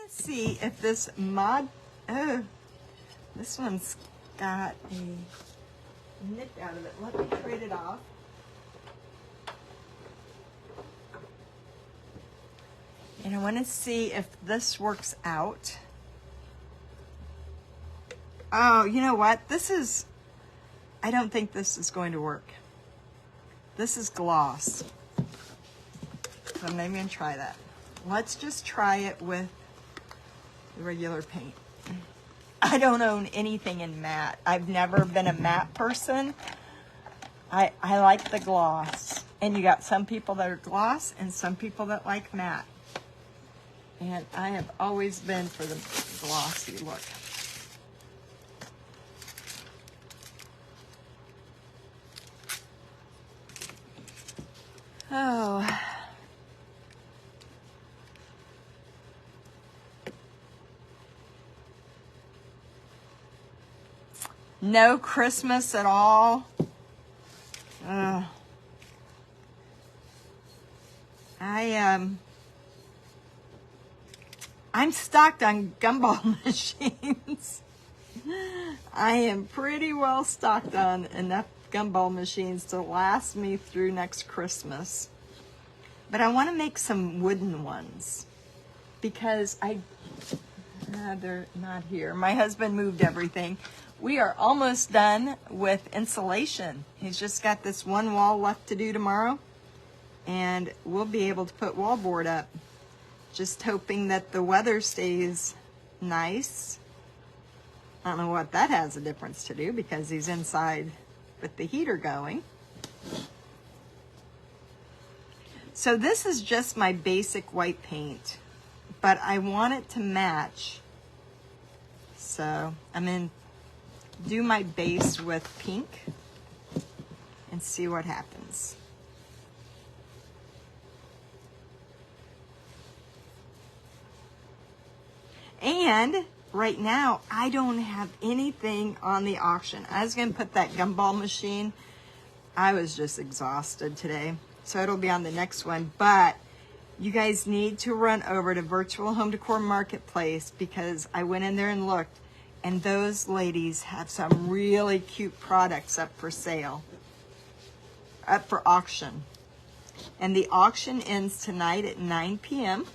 want to see if this mod, oh, this one's got a nip out of it. Let me trade it off. And I want to see if this works out. Oh, you know what? I don't think this is going to work. This is gloss. So I'm not even gonna try that. Let's just try it with the regular paint. I don't own anything in matte. I've never been a matte person. I like the gloss. And you got some people that are gloss and some people that like matte. And I have always been for the glossy look. Oh. No Christmas at all. I'm stocked on gumball machines. I am pretty well stocked on enough gumball machines to last me through next Christmas. But I want to make some wooden ones because they're not here. My husband moved everything. We are almost done with insulation. He's just got this one wall left to do tomorrow, and we'll be able to put wallboard up. Just hoping that the weather stays nice. I don't know what that has a difference to do because he's inside with the heater going. So this is just my basic white paint, but I want it to match. So I'm going to do my base with pink and see what happens. And right now, I don't have anything on the auction. I was going to put that gumball machine. I was just exhausted today. So it'll be on the next one. But you guys need to run over to Virtual Home Decor Marketplace because I went in there and looked. And those ladies have some really cute products up for sale. Up for auction. And the auction ends tonight at 9 p.m.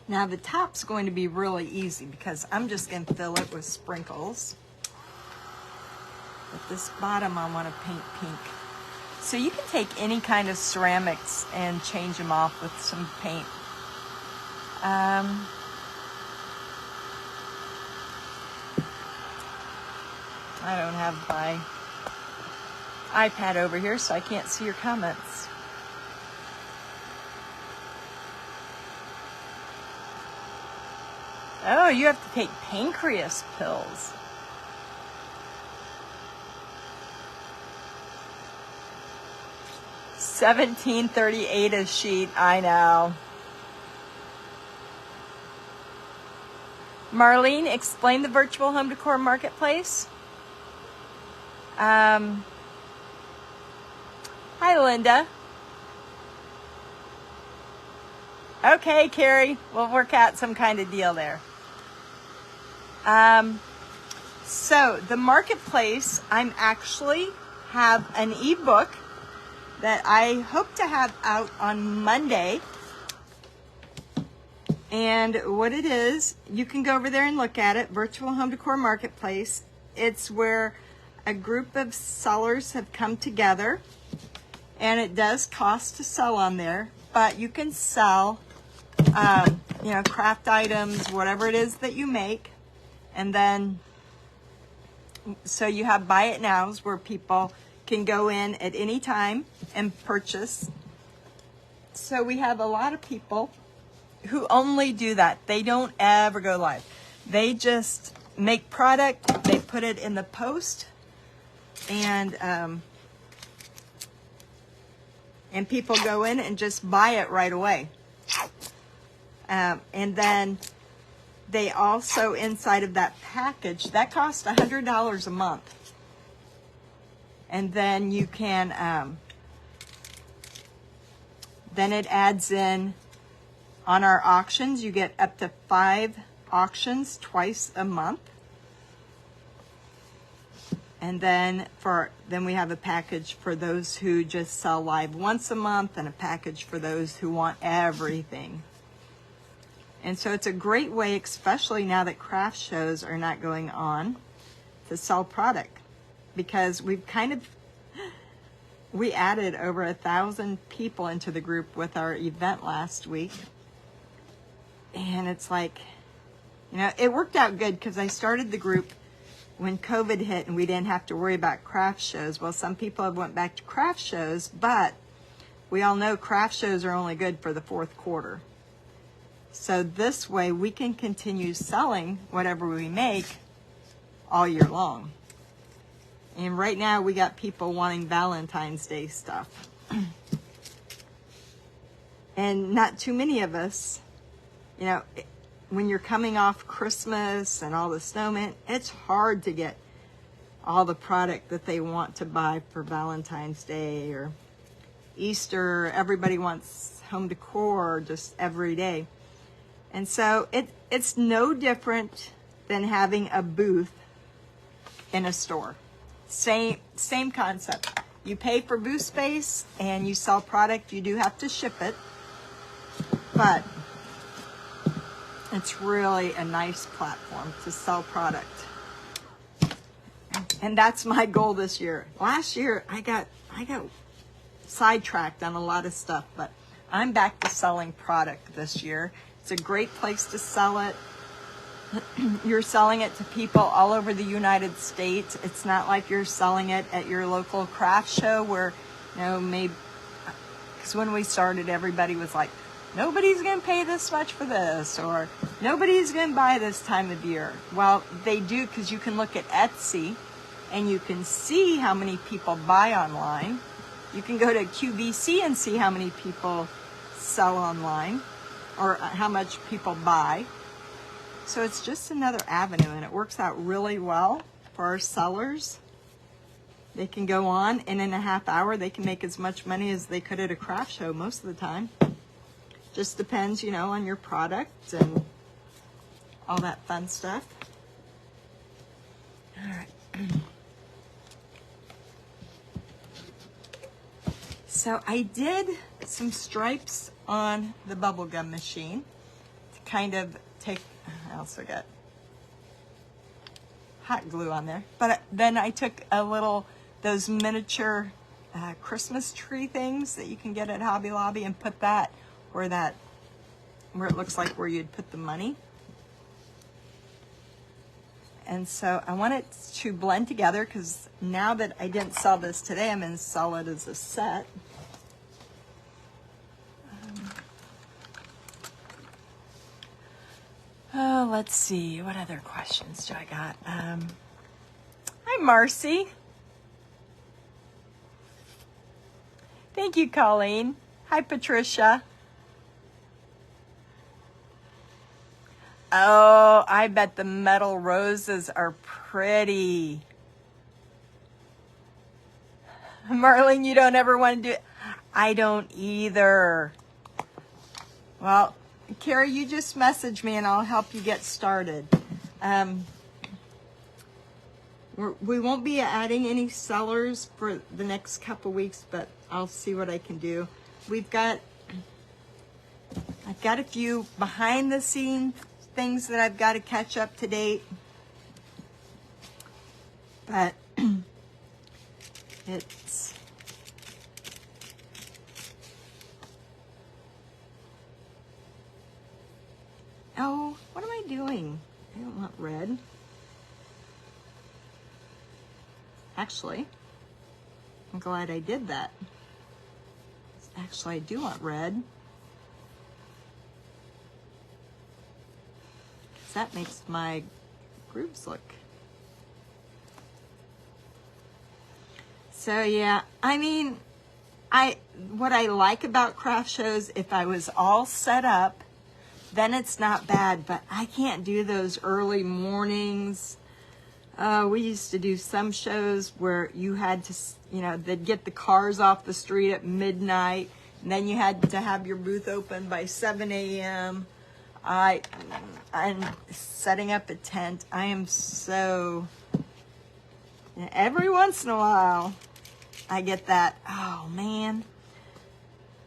Now the top's going to be really easy because I'm just going to fill it with sprinkles. But this bottom I want to paint pink. So you can take any kind of ceramics and change them off with some paint. I don't have my iPad over here, so I can't see your comments. Oh, you have to take pancreas pills. $17.38 a sheet, I know. Marlene, explain the Virtual Home Decor Marketplace. Hi, Linda. Okay, Carrie, we'll work out some kind of deal there. So the marketplace, I'm actually have an ebook that I hope to have out on Monday. And what it is, you can go over there and look at it, Virtual Home Decor Marketplace. It's where a group of sellers have come together, and it does cost to sell on there, but you can sell, you know, craft items, whatever it is that you make. And then, so you have buy it nows where people can go in at any time and purchase. So we have a lot of people who only do that. They don't ever go live. They just make product, they put it in the post, and and people go in and just buy it right away. And then they also, inside of that package, that costs $100 a month. And then you can, then it adds in, on our auctions, you get up to 5 auctions twice a month. And then we have a package for those who just sell live once a month, and a package for those who want everything. And so it's a great way, especially now that craft shows are not going on, to sell product, because we added over 1,000 people into the group with our event last week. And it's like, you know, it worked out good because I started the group when COVID hit and we didn't have to worry about craft shows. Well, some people have went back to craft shows, but we all know craft shows are only good for the 4th quarter. So this way we can continue selling whatever we make all year long. And right now we got people wanting Valentine's Day stuff. And not too many of us, you know, when you're coming off Christmas and all the snowmen, it's hard to get all the product that they want to buy for Valentine's Day or Easter. Everybody wants home decor just every day. And so it's no different than having a booth in a store. Same concept. You pay for booth space and you sell product. You do have to ship it, but it's really a nice platform to sell product. And that's my goal this year. Last year I got sidetracked on a lot of stuff, but I'm back to selling product this year. It's a great place to sell it. You're selling it to people all over the United States. It's not like you're selling it at your local craft show where, you know, maybe, because when we started, everybody was like, nobody's going to pay this much for this, or nobody's going to buy this time of year. Well, they do, because you can look at Etsy and you can see how many people buy online. You can go to QVC and see how many people sell online, or how much people buy. So it's just another avenue, and it works out really well for our sellers. They can go on, and in a half hour they can make as much money as they could at a craft show most of the time. Just depends, you know, on your product and all that fun stuff. All right. So I did some stripes on the bubblegum machine to kind of take, I also got hot glue on there, but then I took those miniature Christmas tree things that you can get at Hobby Lobby and put that where it looks like where you'd put the money. And so I want it to blend together, because now that I didn't sell this today, I'm going to sell it as a set. Oh, let's see. What other questions do I got? Hi, Marcy. Thank you, Colleen. Hi, Patricia. Oh, I bet the metal roses are pretty. Marlene, you don't ever want to do it. I don't either. Well, Carrie, you just message me and I'll help you get started. We won't be adding any sellers for the next couple weeks, but I'll see what I can do. I've got a few behind the scenes things that I've got to catch up to date, but it's oh, what am I doing? I don't want red. Actually, I'm glad I did that. Actually, I do want red. That makes my grooves look. So yeah, I mean, what I like about craft shows, if I was all set up, then it's not bad, but I can't do those early mornings. We used to do some shows where you had to, they'd get the cars off the street at midnight, and then you had to have your booth open by 7 a.m. I'm setting up a tent. I am so, every once in a while, I get that, oh man.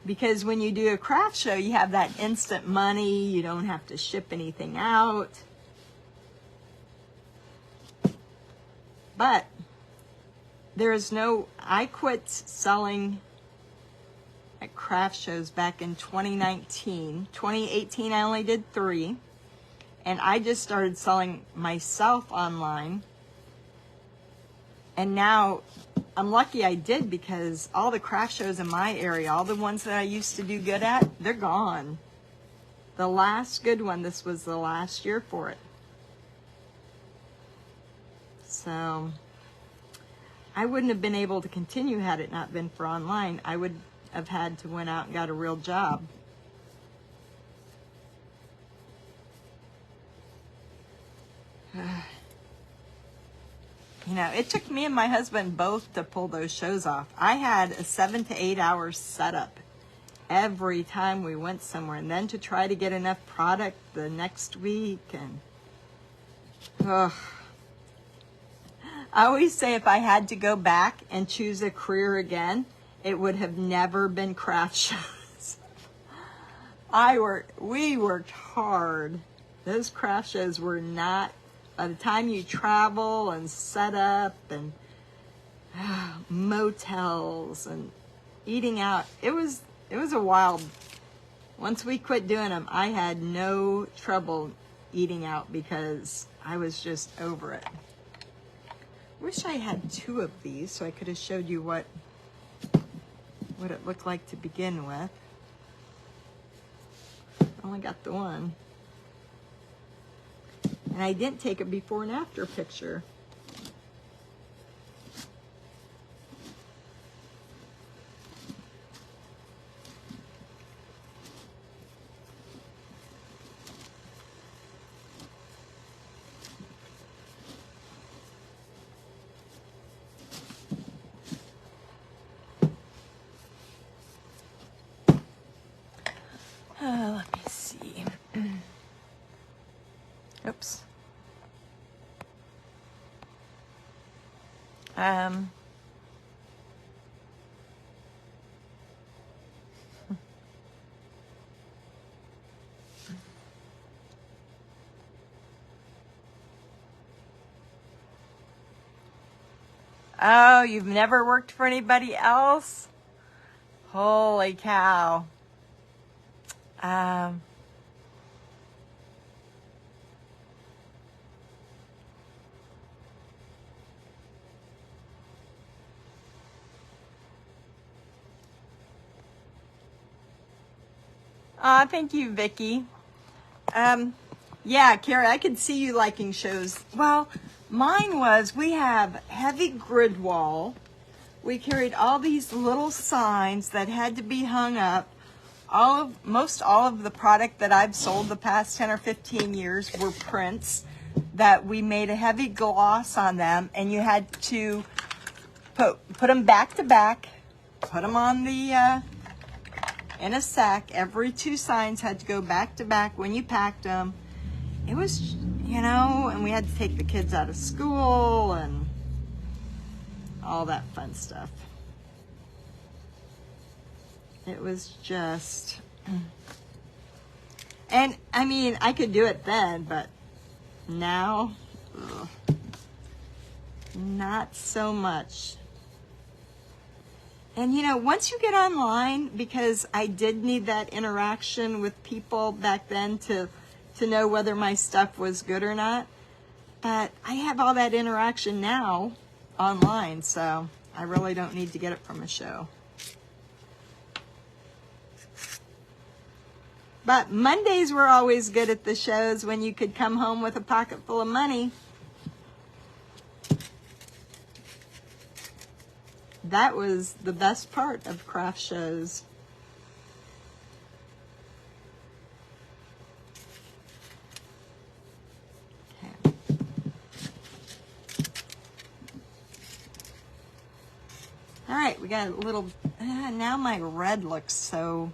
Because when you do a craft show, you have that instant money. You don't have to ship anything out. But I quit selling at craft shows back in 2019. 2018, I only did 3. And I just started selling myself online. And now I'm lucky I did, because all the craft shows in my area, all the ones that I used to do good at, they're gone. The last good one, this was the last year for it. So I wouldn't have been able to continue had it not been for online. I would have had to went out and got a real job. It took me and my husband both to pull those shows off. I had a 7 to 8 hour setup every time we went somewhere, and then to try to get enough product the next week. And I always say if I had to go back and choose a career again, it would have never been craft shows. We worked hard. Those craft shows were not, by the time you travel and set up and motels and eating out, it was a wild. Once we quit doing them, I had no trouble eating out because I was just over it. Wish I had 2 of these so I could have showed you what it looked like to begin with. I only got the one. And I didn't take a before and after picture. Let me see. Oops. Oh, you've never worked for anybody else? Holy cow. Thank you, Vicky. Yeah, Carrie, I could see you liking shows. Well, mine was, we have heavy grid wall. We carried all these little signs that had to be hung up. Most all of the product that I've sold the past 10 or 15 years were prints that we made a heavy gloss on them, and you had to put them back to back, put them on the in a sack. Every 2 signs had to go back to back when you packed them. It was, and we had to take the kids out of school and all that fun stuff. It was just, and I mean, I could do it then, but now, not so much. And once you get online, because I did need that interaction with people back then to know whether my stuff was good or not, but I have all that interaction now online, so I really don't need to get it from a show. But Mondays were always good at the shows, when you could come home with a pocket full of money. that was the best part of craft shows. Okay. All right, we got a little, now my red looks so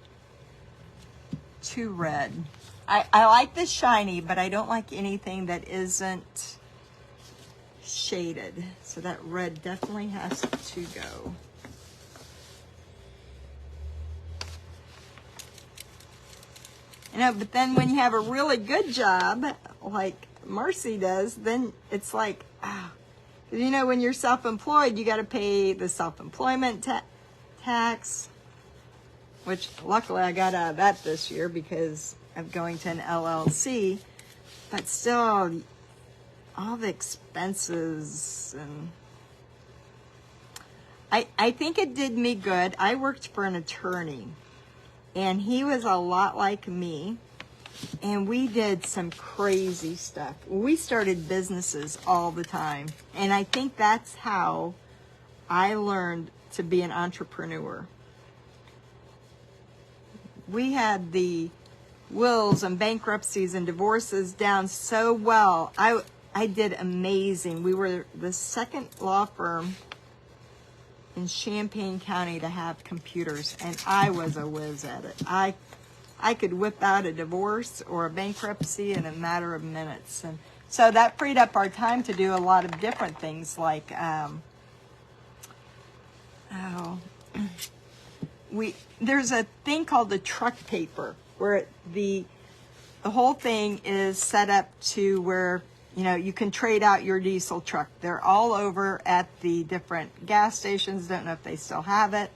too red. I like the shiny, but I don't like anything that isn't shaded. So that red definitely has to go. You know, but then when you have a really good job, like Marcy does, then it's like, you know, when you're self-employed, you got to pay the self-employment tax, which luckily I got out of that this year because of going to an LLC, but still all the expenses. And I think it did me good. I worked for an attorney and he was a lot like me, and we did some crazy stuff. We started businesses all the time, and I think that's how I learned to be an entrepreneur. We had the wills and bankruptcies and divorces down so well. I did amazing. We were the second law firm in Champaign County to have computers, and I was a whiz at it. I could whip out a divorce or a bankruptcy in a matter of minutes. And so that freed up our time to do a lot of different things, like there's a thing called the truck paper, where the whole thing is set up to where, you know, you can trade out your diesel truck. They're all over at the different gas stations. Don't know if they still have it,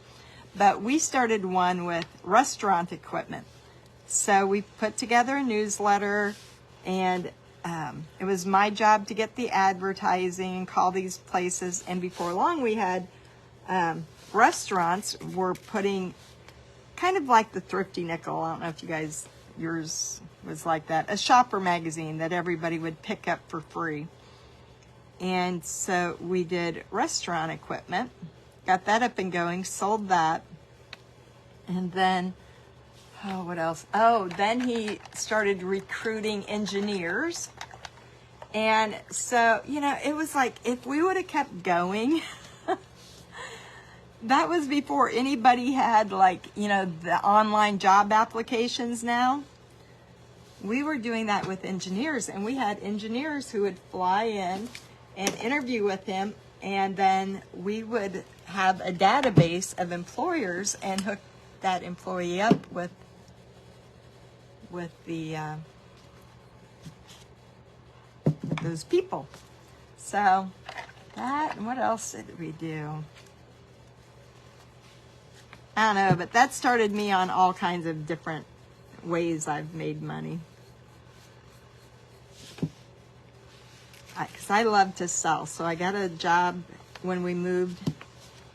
but we started one with restaurant equipment. So we put together a newsletter, and it was my job to get the advertising and call these places. And before long, we had restaurants were putting, kind of like the Thrifty Nickel. I don't know if you guys, yours was like that, a shopper magazine that everybody would pick up for free. And so we did restaurant equipment, got that up and going, sold that. And then, what else? Then he started recruiting engineers. And so, you know, it was like, if we would have kept going, that was before anybody had, like, you know, the online job applications now. We were doing that with engineers, and we had engineers who would fly in and interview with him, and then we would have a database of employers and hook that employee up with the those people. So that, and what else did we do? I don't know, but that started me on all kinds of different ways I've made money. Because I love to sell. So I got a job when we moved.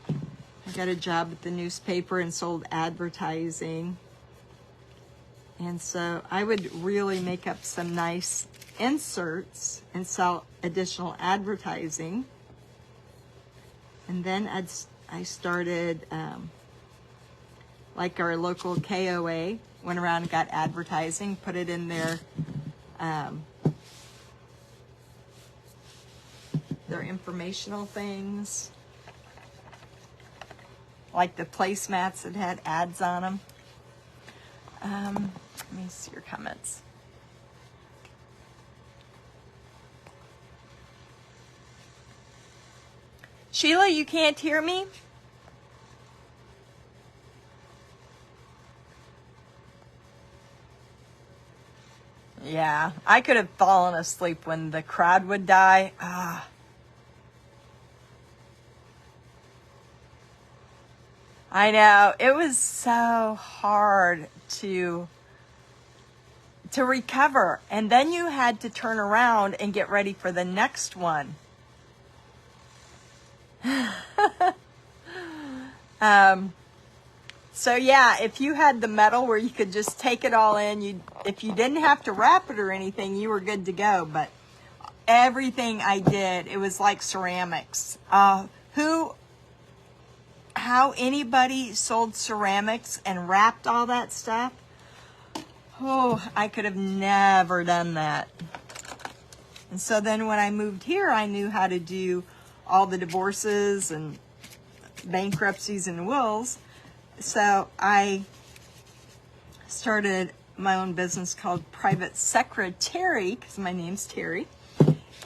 I got a job at the newspaper and sold advertising. And so I would really make up some nice inserts and sell additional advertising. And then I started, like our local KOA, went around and got advertising, put it in their informational things, like the placemats that had ads on them. Let me see your comments. Sheila, you can't hear me? Yeah, I could have fallen asleep when the crowd would die. I know, it was so hard to recover, and then you had to turn around and get ready for the next one. So yeah, if you had the metal where you could just take it all in, if you didn't have to wrap it or anything, you were good to go. But everything I did, it was like ceramics. how anybody sold ceramics and wrapped all that stuff. Oh, I could have never done that. And so then when I moved here, I knew how to do all the divorces and bankruptcies and wills. So I started my own business called Private Secretary, because my name's Terry.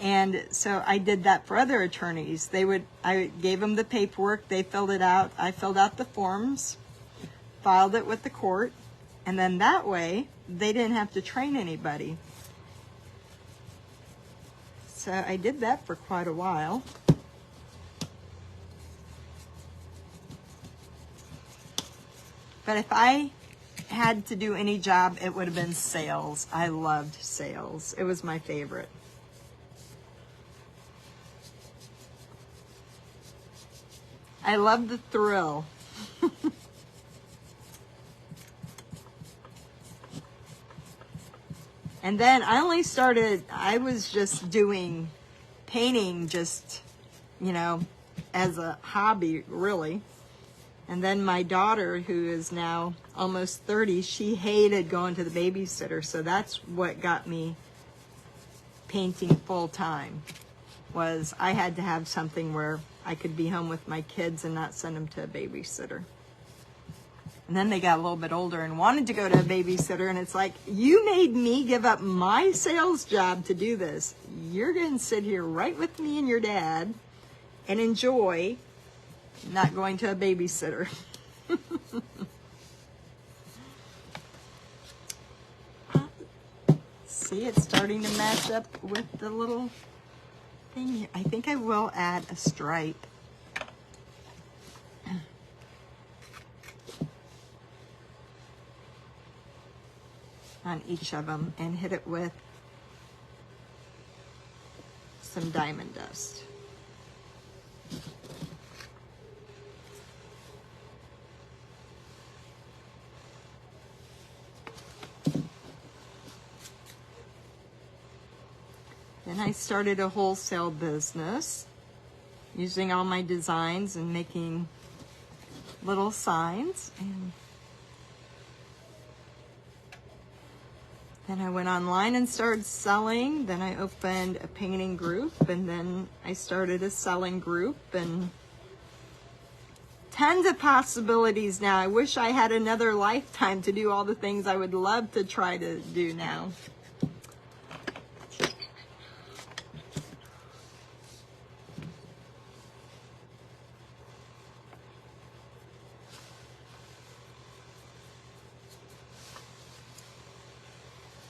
And so I did that for other attorneys. I gave them the paperwork, they filled it out, I filled out the forms, filed it with the court, and then that way they didn't have to train anybody. So I did that for quite a while. But if I had to do any job, it would have been sales. I loved sales. It was my favorite. I love the thrill. And then I was just doing painting just, as a hobby, really. And then my daughter, who is now almost 30, she hated going to the babysitter. So that's what got me painting full time, was I had to have something where I could be home with my kids and not send them to a babysitter. And then they got a little bit older and wanted to go to a babysitter, and it's like, you made me give up my sales job to do this. You're going to sit here right with me and your dad and enjoy not going to a babysitter. See, it's starting to match up with the little thing here. I think I will add a stripe. On each of them and hit it with some diamond dust. Then I started a wholesale business using all my designs and making little signs. And then I went online and started selling. Then I opened a painting group, and then I started a selling group, and tons of possibilities now. I wish I had another lifetime to do all the things I would love to try to do now.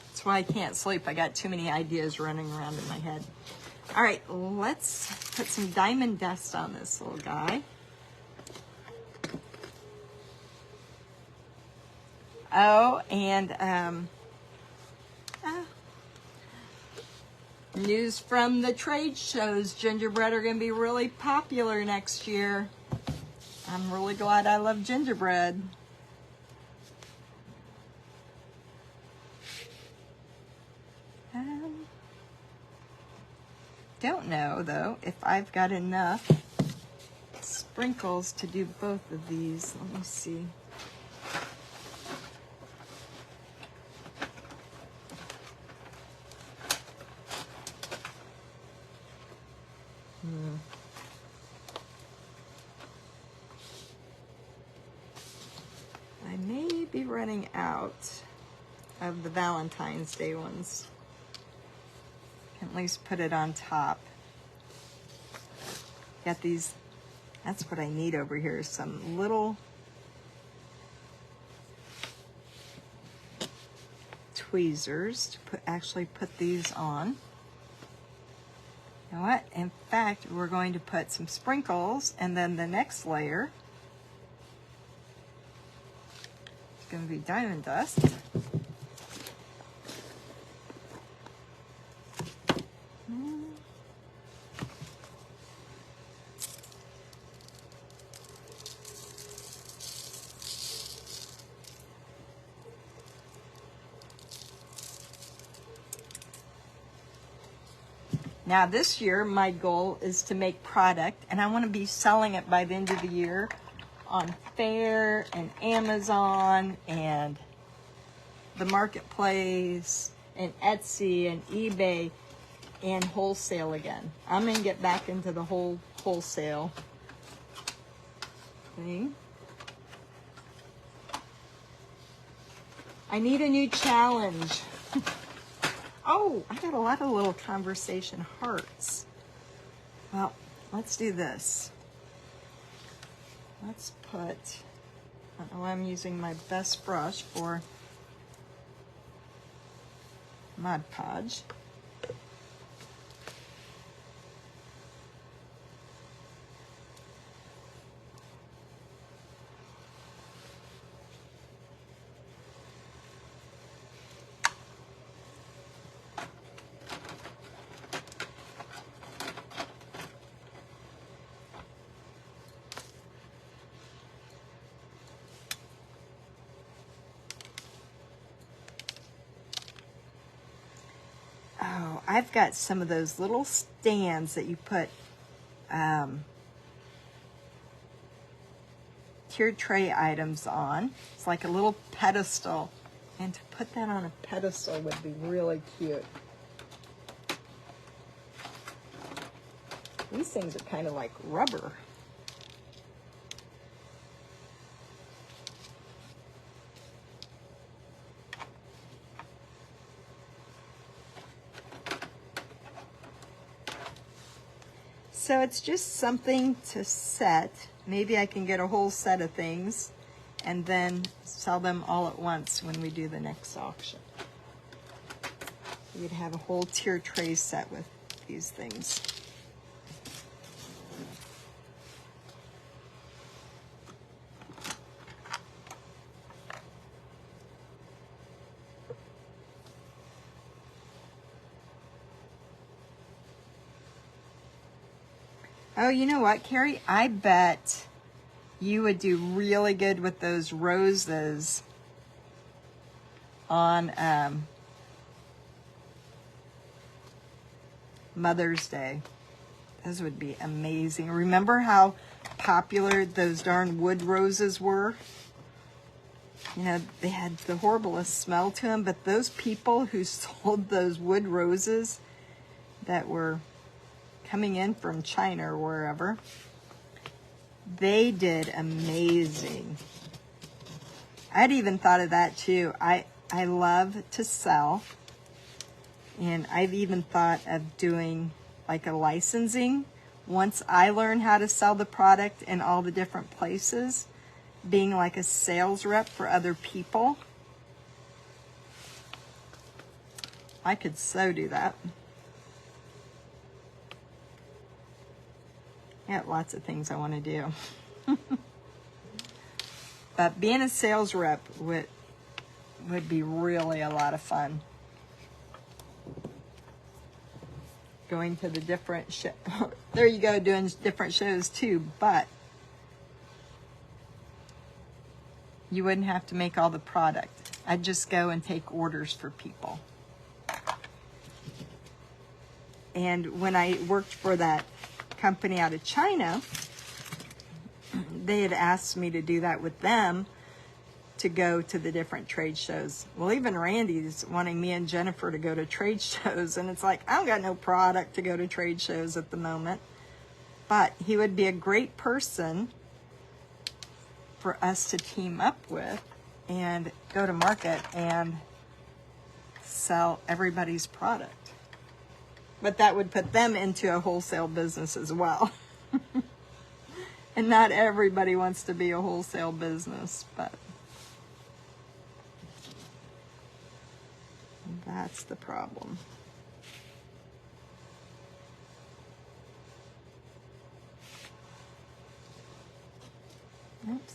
That's why I can't sleep. I got too many ideas running around in my head. All right, let's put some diamond dust on this little guy. Oh, and news from the trade shows, gingerbread are going to be really popular next year. I'm really glad I love gingerbread. Don't know though if I've got enough sprinkles to do both of these. Let me see. I may be running out of the Valentine's Day ones. At least put it on top. Got these, that's what I need over here, some little tweezers to actually put these on. You know what? In fact, we're going to put some sprinkles, and then the next layer is going to be diamond dust. Now this year, my goal is to make product, and I want to be selling it by the end of the year on Faire and Amazon and the marketplace and Etsy and eBay and wholesale again. I'm gonna get back into the whole wholesale thing. I need a new challenge. Oh, I got a lot of little conversation hearts. Well, let's do this. Let's put, I don't know why I'm using my best brush for Mod Podge. Oh, I've got some of those little stands that you put tiered tray items on. It's like a little pedestal. And to put that on a pedestal would be really cute. These things are kind of like rubber. So it's just something to set. Maybe I can get a whole set of things and then sell them all at once when we do the next auction. We'd have a whole tier tray set with these things. Oh, you know what, Carrie? I bet you would do really good with those roses on Mother's Day. Those would be amazing. Remember how popular those darn wood roses were? You know, they had the horriblest smell to them, but those people who sold those wood roses that were coming in from China or wherever, they did amazing. I'd even thought of that too. I love to sell, and I've even thought of doing like a licensing. Once I learn how to sell the product in all the different places, being like a sales rep for other people, I could so do that. I got lots of things I want to do. But being a sales rep would be really a lot of fun. Going to the different shows. There you go, doing different shows too, but you wouldn't have to make all the product. I'd just go and take orders for people. And when I worked for that company out of China, they had asked me to do that with them, to go to the different trade shows. Well, even Randy's wanting me and Jennifer to go to trade shows, and it's like, I don't got no product to go to trade shows at the moment. But he would be a great person for us to team up with and go to market and sell everybody's product. But that would put them into a wholesale business as well. And not everybody wants to be a wholesale business, but that's the problem. Oops.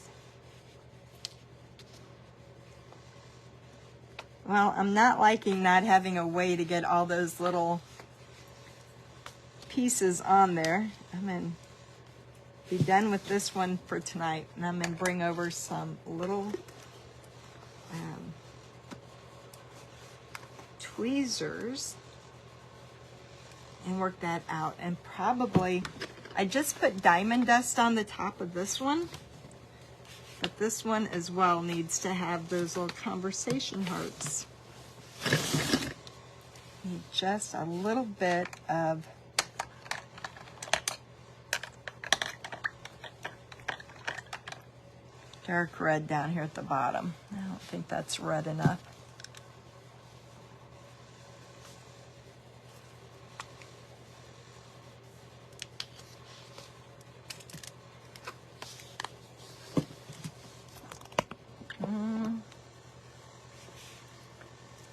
Well, I'm not liking not having a way to get all those little pieces on there. I'm going to be done with this one for tonight, and I'm going to bring over some little tweezers and work that out. And probably, I just put diamond dust on the top of this one, But this one as well needs to have those little conversation hearts. Need just a little bit of dark red down here at the bottom. I don't think that's red enough.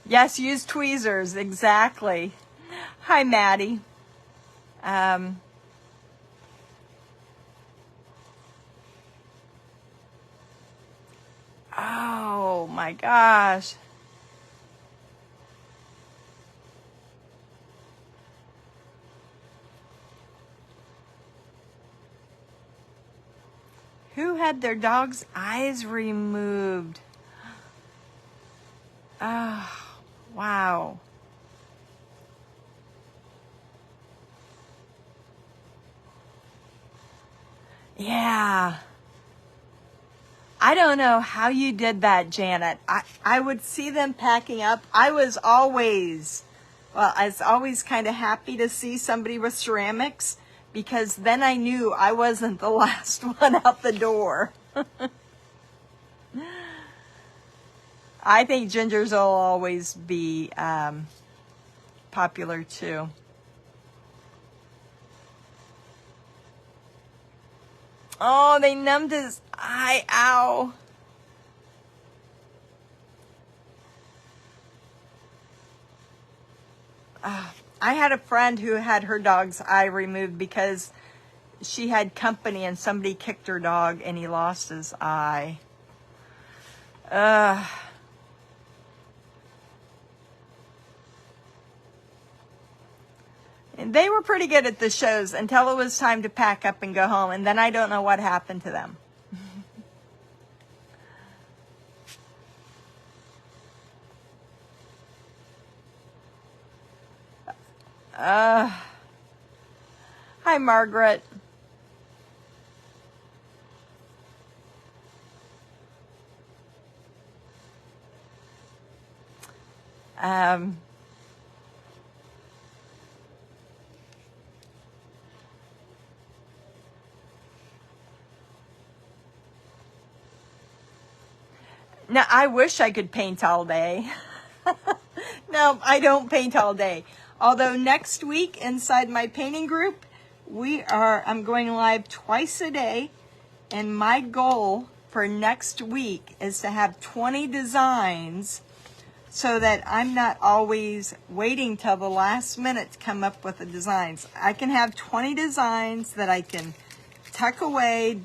Yes, use tweezers, exactly. Hi, Maddie. Oh my gosh. Who had their dog's eyes removed? Oh, wow. Yeah. I don't know how you did that, Janet. I would see them packing up. I was always kind of happy to see somebody with ceramics, because then I knew I wasn't the last one out the door. I think gingers will always be popular too. Oh, they numbed his eye. Ow. I had a friend who had her dog's eye removed because she had company and somebody kicked her dog and he lost his eye. And they were pretty good at the shows until it was time to pack up and go home, and then I don't know what happened to them. Hi, Margaret. Now, I wish I could paint all day. No, I don't paint all day. Although next week inside my painting group, I'm going live twice a day, and my goal for next week is to have 20 designs so that I'm not always waiting till the last minute to come up with the designs. I can have 20 designs that I can tuck away,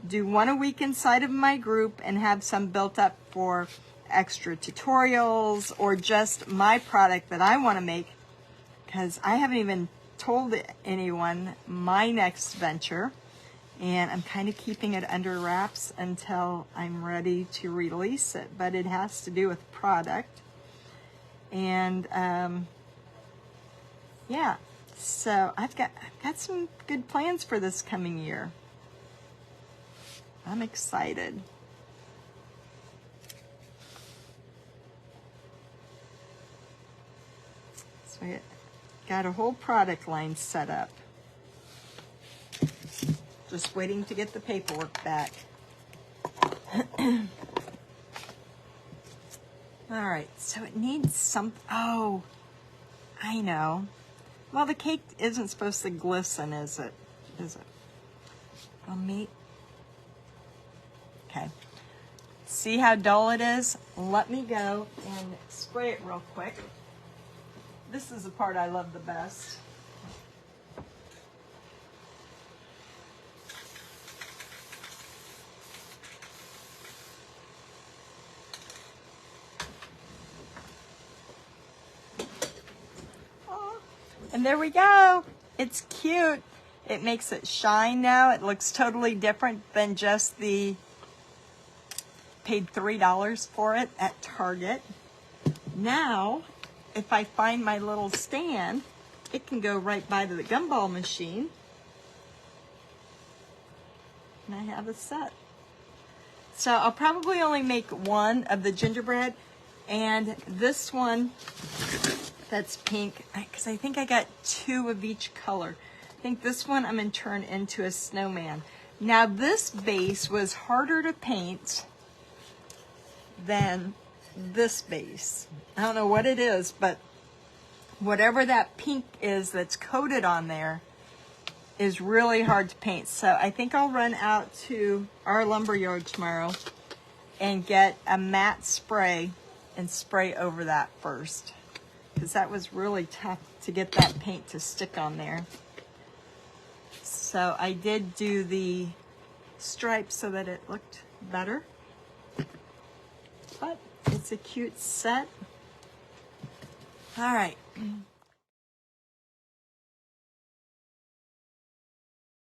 do one a week inside of my group, and have some built up for extra tutorials or just my product that I want to make, because I haven't even told anyone my next venture, and I'm kind of keeping it under wraps until I'm ready to release it, but it has to do with product. And yeah, so I've got some good plans for this coming year. I'm excited. So I got a whole product line set up. Just waiting to get the paperwork back. All right, so it needs some, oh, I know. Well, the cake isn't supposed to glisten, is it? Is it? Well, okay. See how dull it is? Let me go and spray it real quick. This is the part I love the best. And there we go. It's cute. It makes it shine now. It looks totally different than just the paid $3 for it at Target. Now, if I find my little stand, it can go right by the gumball machine. And I have a set. So I'll probably only make one of the gingerbread, and this one that's pink, because I think I got 2 of each color. I think this one I'm going to turn into a snowman. Now this base was harder to paint than this base. I don't know what it is, but whatever that pink is that's coated on there is really hard to paint. So I think I'll run out to our lumber yard tomorrow and get a matte spray and spray over that first, because that was really tough to get that paint to stick on there. So I did do the stripes so that it looked better, but it's a cute set. All right,